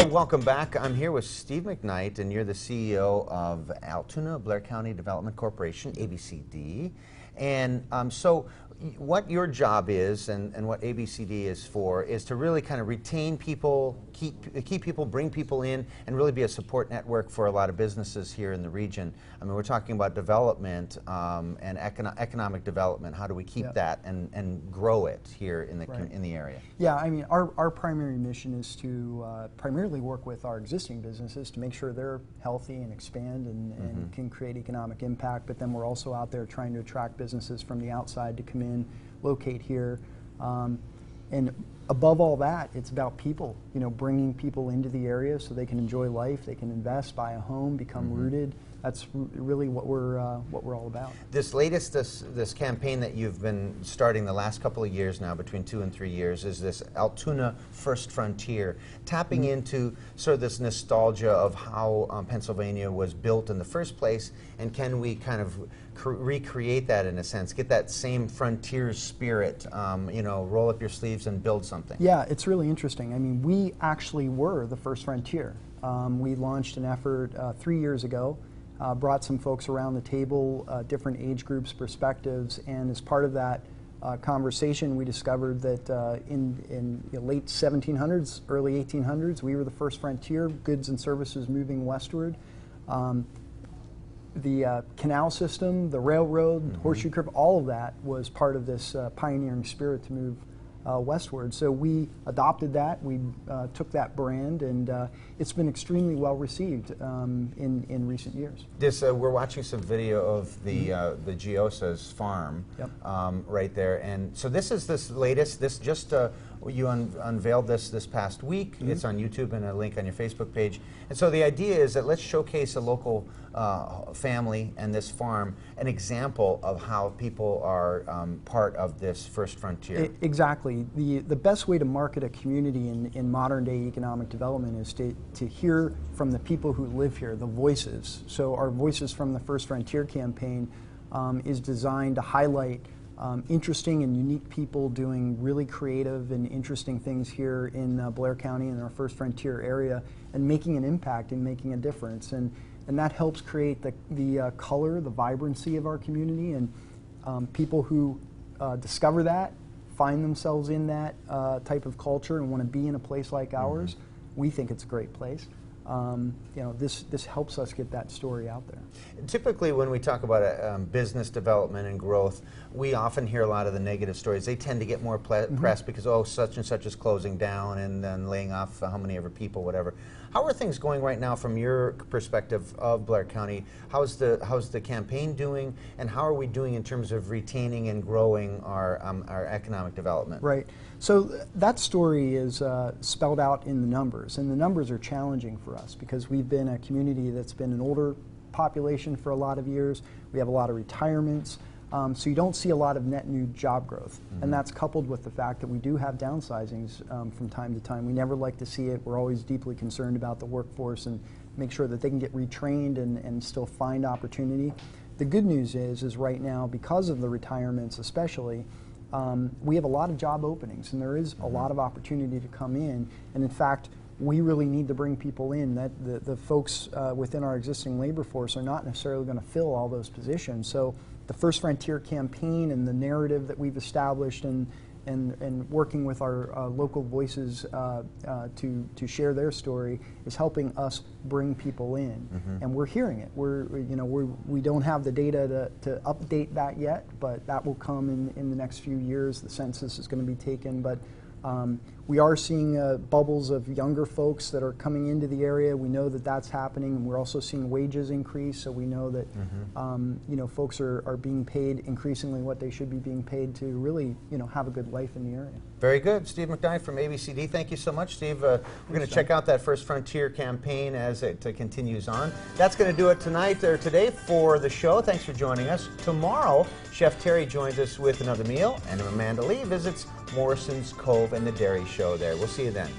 Oh, welcome back. I'm here with Steve McKnight, and you're the CEO of Altoona, Blair County Development Corporation, ABCD. And so what your job is and what ABCD is for is to really kind of retain people, keep people, bring people in, and really be a support network for a lot of businesses here in the region. I mean, we're talking about development and economic development. How do we keep that and grow it here in the in the area? Yeah, I mean, our primary mission is to primarily work with our existing businesses to make sure they're healthy and expand and can create economic impact. But then we're also out there trying to attract businesses from the outside to come in, locate here, and above all that, it's about people. You know, bringing people into the area so they can enjoy life, they can invest, buy a home, become rooted. That's really what we're all about. This latest, this campaign that you've been starting the last couple of years now, between 2 and 3 years, is this Altoona First Frontier, tapping into sort of this nostalgia of how Pennsylvania was built in the first place, and can we kind of recreate that in a sense, get that same frontier spirit, you know, roll up your sleeves and build something? Yeah, it's really interesting. I mean, we actually were the first frontier. We launched an effort 3 years ago. Brought some folks around the table, different age groups, perspectives, and as part of that conversation, we discovered that in the late 1700s, early 1800s, we were the first frontier, goods and services moving westward. The canal system, the railroad, horseshoe curve, all of that was part of this pioneering spirit to move westward. So we adopted that, we took that brand, and it's been extremely well received in recent years. This we're watching some video of the Giosa's farm right there, and so this is this latest. This just you unveiled this past week. It's on YouTube and a link on your Facebook page. And so the idea is that let's showcase a local family and this farm, an example of how people are part of this first frontier. Exactly. The best way to market a community in modern day economic development is to hear from the people who live here, the voices. So our Voices from the First Frontier campaign is designed to highlight interesting and unique people doing really creative and interesting things here in Blair County in our First Frontier area, and making an impact and making a difference. And that helps create the color, the vibrancy of our community, and people who discover that, find themselves in that type of culture and want to be in a place like ours, we think it's a great place. You know, this helps us get that story out there. Typically, when we talk about business development and growth, we often hear a lot of the negative stories. They tend to get more press because, oh, such and such is closing down and then laying off how many ever people, whatever. How are things going right now from your perspective of Blair County? How's the campaign doing, and how are we doing in terms of retaining and growing our economic development? Right. So that story is spelled out in the numbers, and the numbers are challenging for us because we've been a community that's been an older population for a lot of years. We have a lot of retirements, so you don't see a lot of net new job growth, and that's coupled with the fact that we do have downsizings from time to time. We never like to see it. We're always deeply concerned about the workforce and make sure that they can get retrained and still find opportunity. The good news is right now, because of the retirements especially, we have a lot of job openings, and there is a lot of opportunity to come in. And in fact, we really need to bring people in. That the folks within our existing labor force are not necessarily going to fill all those positions. So the First Frontier campaign and the narrative that we've established and working with our local voices to share their story is helping us bring people in, and we're hearing it. We don't have the data to update that yet, but that will come in the next few years. The census is going to be taken, but we are seeing bubbles of younger folks that are coming into the area. We know that that's happening, and we're also seeing wages increase, so we know that you know, folks are being paid increasingly what they should be being paid to really, you know, have a good life in the area. Very good. Steve McKnight from ABCD. Thank you so much, Steve. We're going to check out that First Frontier campaign as it continues on. That's going to do it tonight or today for the show. Thanks for joining us. Tomorrow, Chef Terry joins us with another meal, and Amanda Lee visits Morrison's Cove and the Dairy Show there. We'll see you then.